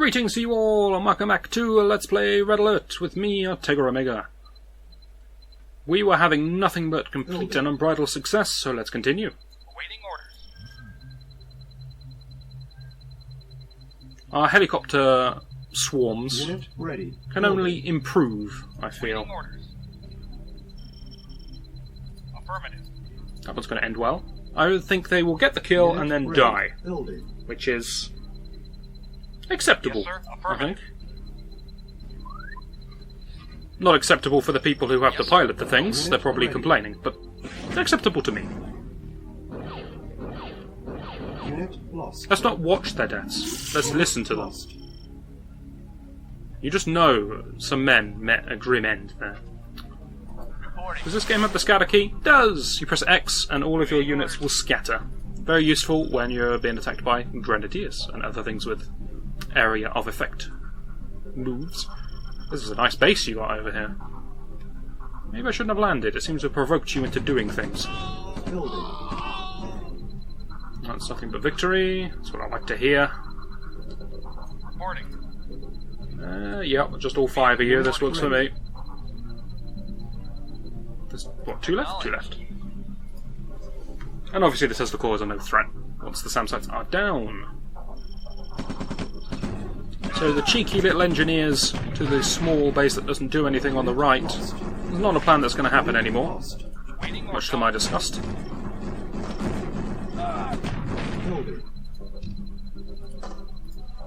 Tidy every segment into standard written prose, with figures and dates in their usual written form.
Greetings to you all on Mac 2 Let's Play Red Alert with me, Artega. We were having nothing but complete and unbridled success, so let's continue. Awaiting orders. Our helicopter swarms ready. can only improve, I feel. Awaiting orders. Affirmative. That one's going to end well. I would think they will get the kill and then die, which is acceptable, Yes, sir. I Affirmative. think. Not acceptable for the people who have to pilot the things, they're probably complaining, but acceptable to me. Unit lost. Let's not watch their deaths, let's listen to them. You just know some men met a grim end there. Reporting. Does this game have the scatter key? It does! You press X and all of your units will scatter. Very useful when you're being attacked by grenadiers and other things with area of effect moves. This is a nice base you got over here. Maybe I shouldn't have landed. It seems to have provoked you into doing things. That's nothing but victory. That's what I like to hear. Reporting. Yep, just all 5 of you. This works for me. There's, what, 2 left? 2 left. And obviously this has the cause of no threat once the SAM sites are down. So the cheeky little engineers to the small base that doesn't do anything on the right is not a plan that's going to happen anymore, Waiting much orders. to my disgust.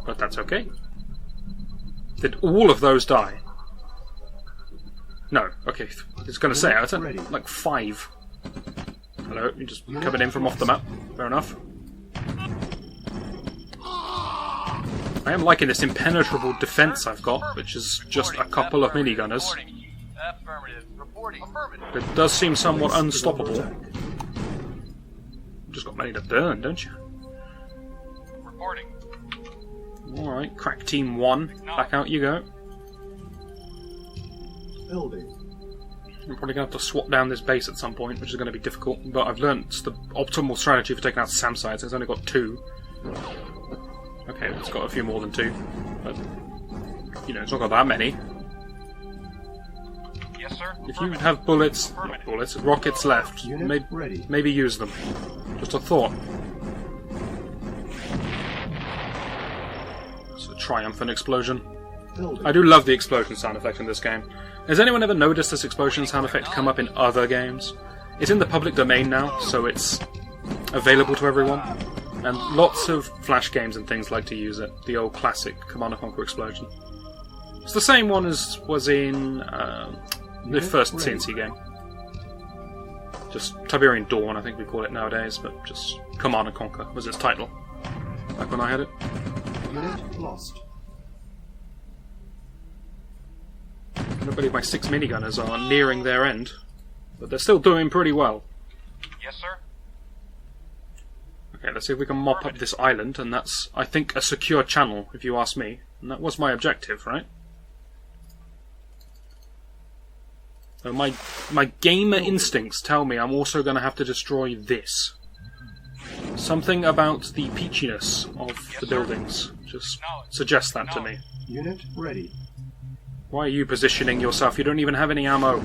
But that's okay. Did all of those die? No, okay. I was going to say, I was at like 5. Hello, you're just coming in from off the map. Fair enough. I am liking this impenetrable defense I've got, which is just a couple of minigunners. Affirmative. Reporting. Affirmative. It does seem somewhat unstoppable. Just got money to burn, don't you? Reporting. Alright, crack team 1. Back out you go. Building. I'm probably going to have to swap down this base at some point, which is going to be difficult, but I've learnt the optimal strategy for taking out SAM sites. It's only got 2. Okay, it's got a few more than 2, but, you know, it's not got that many. Yes, sir. If you have bullets, not bullets, rockets left, maybe use them. Just a thought. It's a triumphant explosion. I do love the explosion sound effect in this game. Has anyone ever noticed this explosion sound effect come up in other games? It's in the public domain now, so it's available to everyone. And lots of Flash games and things like to use it. The old classic Command & Conquer explosion. It's the same one as was in the first CNC game. Just Tiberian Dawn, I think we call it nowadays, but just Command & Conquer was its title. Back when I had it. Unit lost. I don't believe my 6 minigunners are nearing their end, but they're still doing pretty well. Yes, sir. Okay, let's see if we can mop up this island, and that's, I think, a secure channel, if you ask me. And that was my objective, right? So my gamer instincts tell me I'm also going to have to destroy this. Something about the peachiness of the buildings just suggests that to me. Unit ready. Why are you positioning yourself? You don't even have any ammo.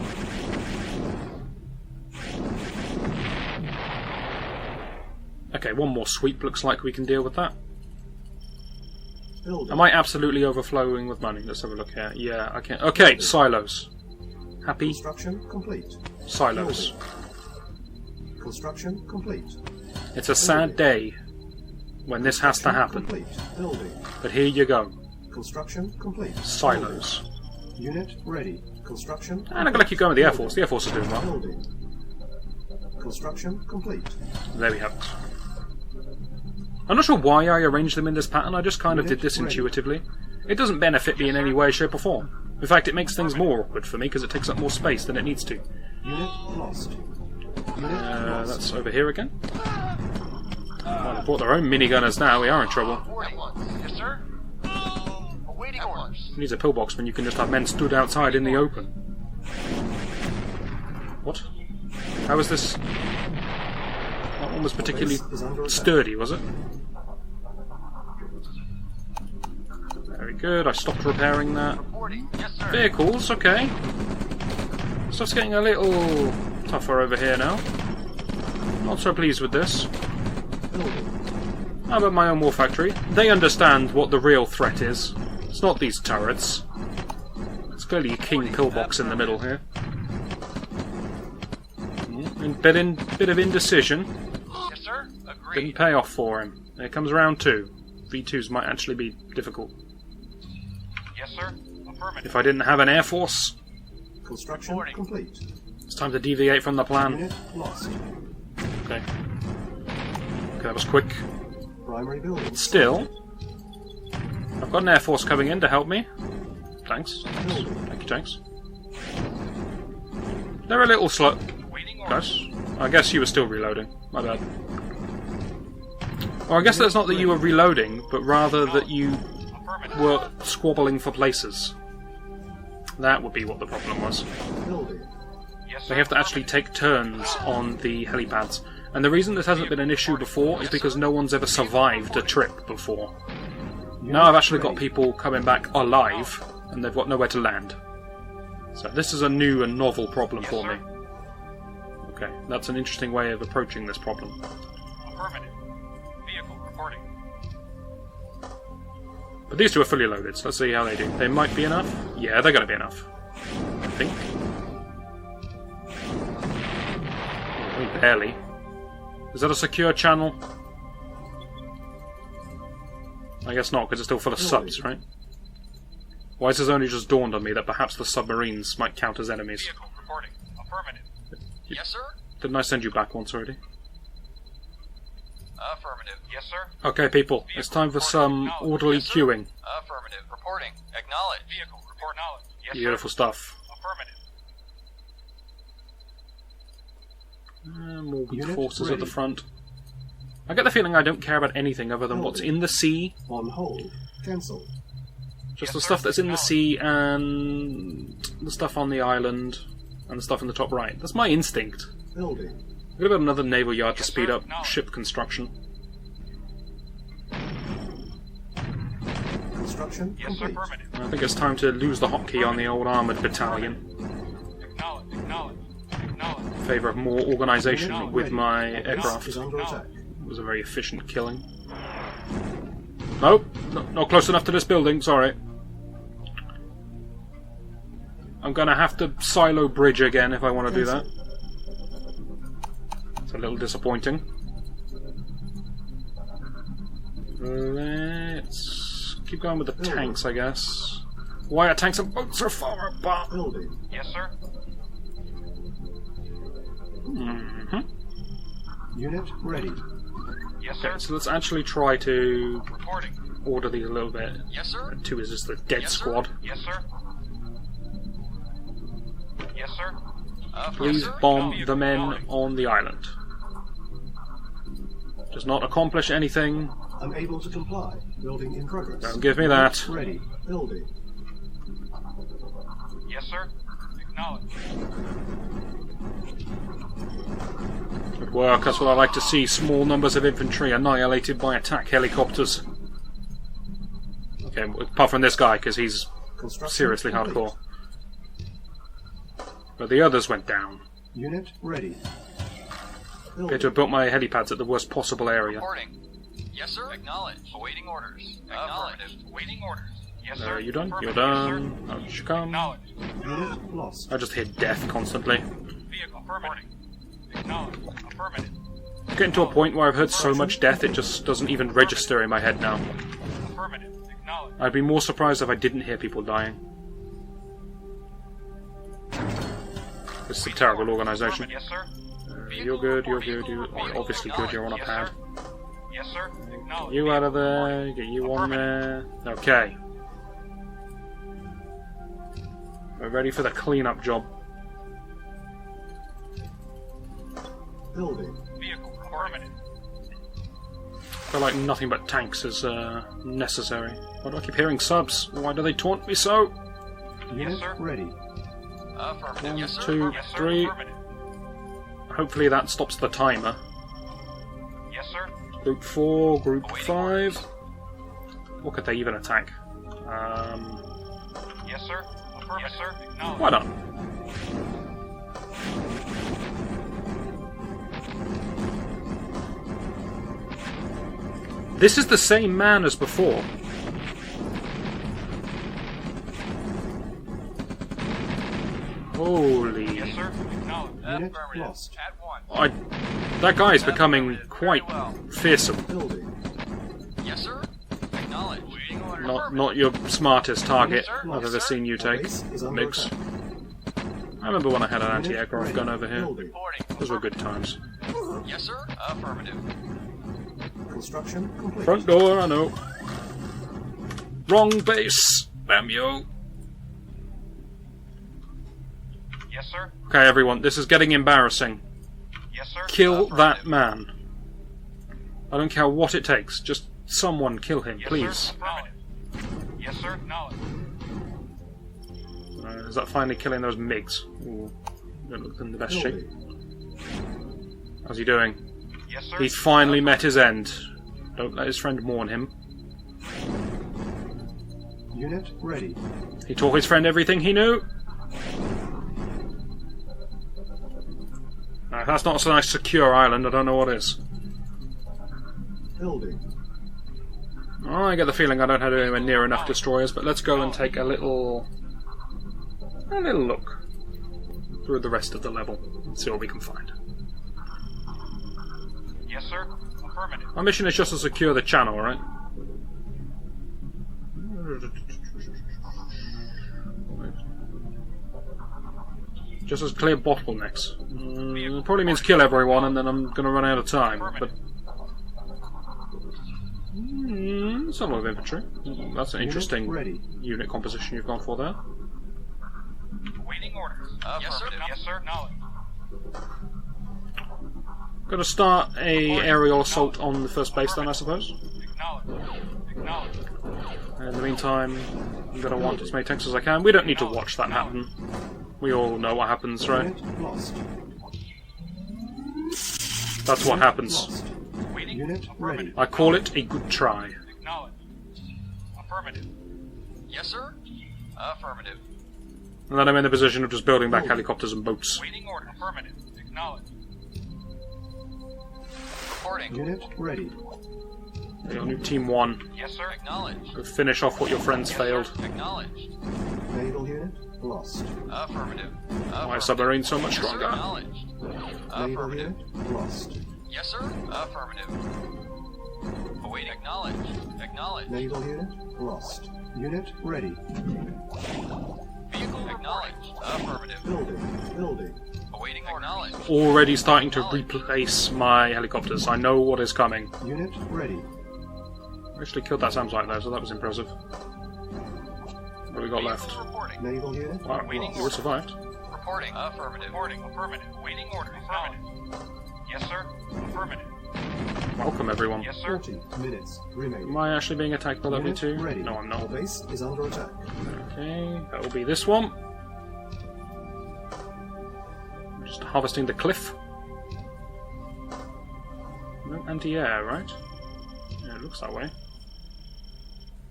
Okay, one more sweep looks like we can deal with that. Building. Am I absolutely overflowing with money? Let's have a look here. Yeah, I can. Okay, silos. Happy? Construction complete. Silos. Construction complete. It's a sad day when this has to happen. Complete. Building. But here you go. Construction complete. Silos. Unit ready. Construction. And I'm going to keep going with the Air Force. The Air Force is doing well. Building. Construction complete. There we have it. I'm not sure why I arranged them in this pattern, I just kind of did this intuitively. It doesn't benefit me in any way, shape or form. In fact, it makes things more awkward for me because it takes up more space than it needs to. Unit lost. Unit lost. That's over here again. Well, they brought their own minigunners now, we are in trouble. Yes, sir. Awaiting orders. It needs a pillbox when you can just have men stood outside in the open. What? How is this? That one was particularly sturdy, was it? There we good. I stopped repairing that. Reporting. Yes, sir. Vehicles, okay. Stuff's getting a little tougher over here now. Not so pleased with this. Building. How about my own war factory? They understand what the real threat is. It's not these turrets. It's clearly a king pillbox in the middle here. Bit of indecision. Yes, sir. Didn't Agreed. pay off for him. Here comes round 2. V2s might actually be difficult. Yes, sir. Affirmative. If I didn't have an air force, Construction Reporting. complete. it's time to deviate from the plan. Unit lost. Okay. Okay, that was quick. Primary building. Still, I've got an air force coming in to help me. Thanks. Building. Thank you, thanks. They're a little slow. Waiting orders. Guys, I guess you were still reloading. My bad. Or I guess that's not that you were reloading, but rather that you Affirmative. were squabbling for places. That would be what the problem was. Building. Yes, sir. They have to actually take turns on the helipads. And the reason this hasn't been an issue before is because no one's ever survived a trip before. Now I've actually got people coming back alive, and they've got nowhere to land. So this is a new and novel problem for me. Okay, that's an interesting way of approaching this problem. Affirmative. Vehicle reporting. But these two are fully loaded, so let's see how they do. They might be enough. Yeah, they're going to be enough. I think. I mean, barely. Is that a secure channel? I guess not, because it's still full of subs, right? Why has this only just dawned on me that perhaps the submarines might count as enemies? Vehicle reporting. Affirmative. Yes, sir. Didn't I send you back once already? Affirmative. Yes, sir. Okay, people, it's time for some orderly queuing. Affirmative. Reporting. Acknowledge. Vehicle report knowledge. Yes, Beautiful stuff. Affirmative. More weak Unit forces at the ready. front. I get the feeling I don't care about anything other than what's in the sea. On hold. Cancel. Just Yes, the sir. stuff that's in the sea and the stuff on the island and the stuff in the top right. That's my instinct. Building. I'm going to build another naval yard to Yes, speed sir. up No. ship construction. Construction Yes, sir. complete. Affirmative. I think it's time to lose the hotkey on the old armoured battalion Acknowledge. Acknowledge. Acknowledge. in favour of more organisation Unit with ready. my Base aircraft. is under attack. It was a very efficient killing. Nope, not close enough to this building, sorry. I'm going to have to silo bridge again if I want to do that. It's a little disappointing. Let's keep going with the tanks, I guess. Why are tanks and boats so far apart? Building. Yes, sir. Unit ready. Yes, sir. Okay, so let's actually try to Reporting. order these a little bit. Yes, sir. 2 is just the dead Yes, sir. squad. Yes, sir. Yes, sir. Please yes, sir. bomb Vehicle the men reporting. on the island. Does not accomplish anything. Unable to comply. Building in progress. Don't give me that. Ready. Building. Yes, sir. Acknowledge. Good work, that's what I like to see. Small numbers of infantry annihilated by attack helicopters. Okay, apart from this guy, because he's Construction seriously complete. hardcore. But the others went down. Unit ready. Okay, Building. to have built my helipads at the worst possible area. Reporting. Yes, sir. Acknowledge. Awaiting orders. Acknowledge. Awaiting orders. Yes, sir. Are you done? You're Affirmative. done. Out you come. Acknowledge. Unit lost. I just hear death constantly. Vehicle affirmative. Acknowledge. Affirmative. Getting to a point where I've heard so much death it just doesn't even register in my head now. Affirmative. Acknowledge. I'd be more surprised if I didn't hear people dying. This is a terrible organisation. Yes, sir. You're good, you're good, you're obviously good, you're on a pad. Yes, sir. Acknowledge. You out of there, get you on there. Okay. We're ready for the cleanup job. Building. Vehicle affirmative. I feel like nothing but tanks is necessary. Why do I keep hearing subs? Why do they taunt me so? Unit sir. ready. Affirmative. 1, Yes, sir. 2, Yes, sir. 3. Affirmative. Hopefully that stops the timer. Yes, sir. Group 4, Group Awaiting 5. What could they even attack? Yes, sir. Affirmative. Yes, sir. Acknowledged. Why not? This is the same man as before. Holy... Yes, sir. Acknowledged. Unit Affirmative. lost. At one. that guy is becoming quite fearsome. Building. Yes, sir. Acknowledged. Waiting orders. Not your smartest target Yes, sir. I've ever seen you Our take, base is under Mix. attack. I remember when I had an Unit anti-aircraft ready. gun over here. Building. Reporting. Those were good times. Yes, sir. Affirmative. Construction complete. Front door, I know. Wrong base! Damn you! Yes, sir. Okay, everyone, this is getting embarrassing. Yes, sir. Kill that Affirmative. man. I don't care what it takes. Just someone kill him, Yes, please. Sir. Affirmative. Yes, sir. Acknowledged. Is that finally killing those MiGs? Ooh, don't look in the best shape. Building. How's he doing? Yes, sir. He's finally met his end. Don't let his friend mourn him. Unit ready. He taught his friend everything he knew. Now, if that's not a nice secure island, I don't know what is. Building. Oh, I get the feeling I don't have anywhere near enough destroyers, but let's go and take a little look through the rest of the level and see what we can find. Yes, sir. Affirmative. Our mission is just to secure the channel, right? Just as clear bottlenecks. Probably means kill everyone, and then I'm going to run out of time. But it's a lot of infantry. That's an interesting ready. unit composition you've gone for there. Waiting orders. Yes, sir. Yes, sir. Acknowledged. Going to start a aerial assault on the first base then, I suppose. Acknowledged. Acknowledged. In the meantime, I'm going to want as many tanks as I can. We don't need to watch that happen. We all know what happens, right? Unit lost. That's what happens. Lost. Waiting. Unit ready. I call it a good try. Acknowledged. Affirmative. Yes, sir. Affirmative. And then I'm in the position of just building back helicopters and boats. Waiting order. Affirmative. Acknowledged. Reporting. Unit ready. Your new Team 1. Yes, sir. Acknowledged. Go finish off what your friends Yes, failed. sir. Acknowledged. Naval unit lost. Affirmative. My submarine's so much Yes, sir. stronger. Acknowledged. Naval Affirmative. unit lost. Yes, sir. Affirmative. Awaiting. Acknowledged. Acknowledged. Naval unit lost. Unit ready. Vehicle acknowledged. Affirmative. Building. Building. Awaiting. Acknowledged. Already starting to replace my helicopters. I know what is coming. Unit ready. Actually killed that SAM site there, so that was impressive. What have we got left? Vehicle reporting. Naval unit Wow, Waiting you survived. Reporting. Affirmative. Reporting. Affirmative. Waiting order. Affirmative. Yes, sir. Affirmative. Welcome, everyone. Yes, sir. 40 minutes remaining. Am I actually being attacked by Unit W2? ready. No, I'm Our not. base is under attack. Okay, that will be this one. Just harvesting the cliff. No anti-air, right? Yeah, it looks that way.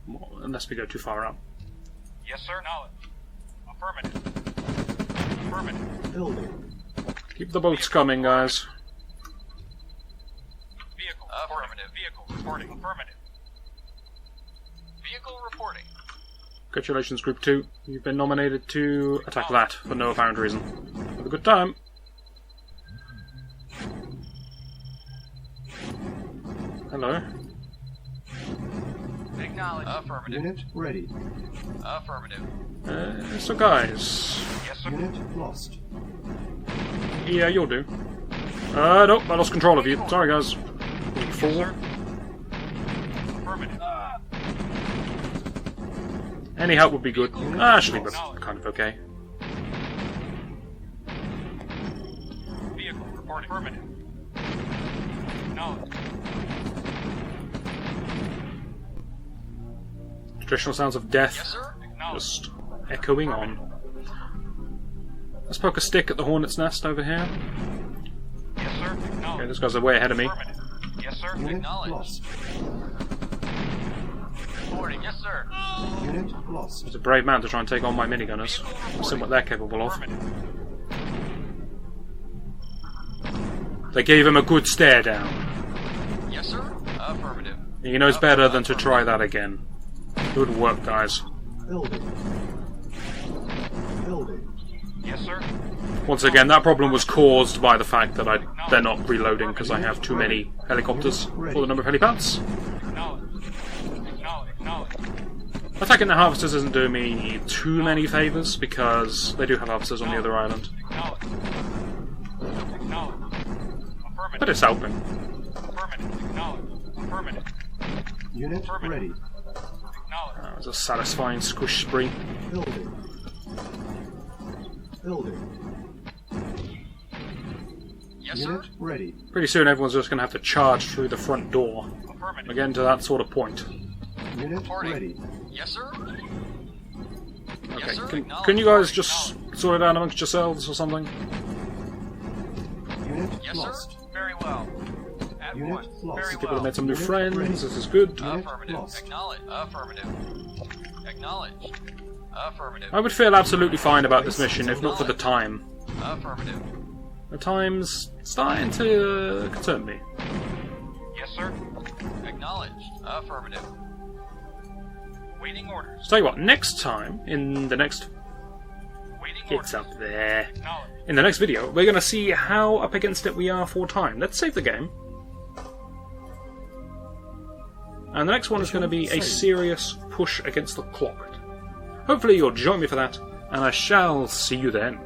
Well, unless we go too far up. Yes, sir. Acknowledged. Affirmative. Affirmative. Building. Keep the boats coming, guys. Vehicle. Affirmative. Vehicle reporting. Affirmative. Vehicle reporting. Congratulations, Group 2. You've been nominated to attack that for no apparent reason. Have a good time. Hello. Acknowledged. Affirmative. Unit ready. Affirmative. So guys... Yes, sir. Unit lost. Yeah, you'll do. Nope, I lost control of you. Sorry, guys. Yes, Four. sir. Affirmative. Any help would be good. Actually, but kind of okay. Vehicle reporting. Affirmative. Acknowledged. Traditional sounds of death Yes, sir. Acknowledged. just echoing on. Let's poke a stick at the hornet's nest over here. Yes, sir. Okay, Acknowledged. this guy's way ahead of me. Affirmative. Yes, sir. Unit Acknowledged. lost. Reporting, yes, sir. Unit lost. It's a brave man to try and take on my minigunners. I've seen what they're capable of. Affirmative. They gave him a good stare down. Yes, sir. Affirmative. He knows better than to try that again. Good work, guys. Building. Building. Yes, sir. Once again, that problem was caused by the fact that they're not reloading because I have too many helicopters for the number of helipads. Acknowledge. Acknowledge. Attacking the harvesters isn't doing me too many favours because they do have harvesters on the other island. Acknowledge. Affirmative. But it's helping. Affirmative. Acknowledge. Affirmative. Unit ready. Acknowledge. That was a satisfying squish spree. Building. Building. Yes, sir. Unit ready. Pretty soon everyone's just going to have to charge through the front door. Affirmative. Again, to that sort of point. Unit Reporting. ready. Yes, sir. Okay, Yes, sir. can you guys just sort it out amongst yourselves or something? Unit Yes, lost. sir. Very well. At Unit once. lost. Very People well. have made some new Unit friends, ready. this is good. Unit Affirmative. lost. Acknowledge. Affirmative. Acknowledge. Affirmative. I would feel absolutely fine about this mission if not for the time. Affirmative. The time's starting to concern me. Yes, sir. Acknowledged. Affirmative. Waiting orders. So tell you what, next time, in the next... Waiting It's orders. up there. Acknowledged. In the next video, we're going to see how up against it we are for time. Let's save the game. And the next one is going to be a serious push against the clock. Hopefully you'll join me for that, and I shall see you then.